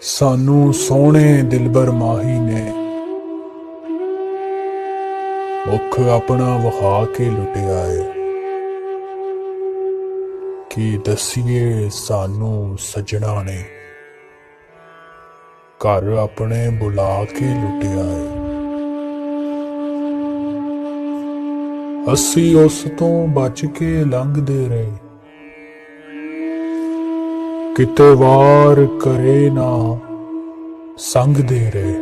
सानू सोहणे दिलबर माही ने मुख अपना वखा के लुटिया है। कि दसीए सानू सजना ने घर अपने बुला के लुटिया है। असी उस तो बच के लंघदे रहे, किते वार करे ना संघदे रहे।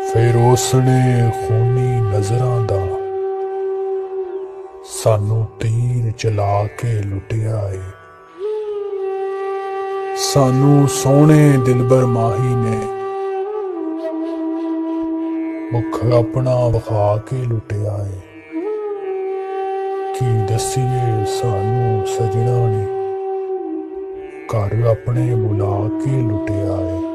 फिर उसने खूनी नजरां दा सानू तीर चला के लुटिया है। सानू सोहणे दिलबर माही ने मुख अपना वखा के लुटिया है। की दसीए सानू सजना ने घर अपने बुला के लुटिया है।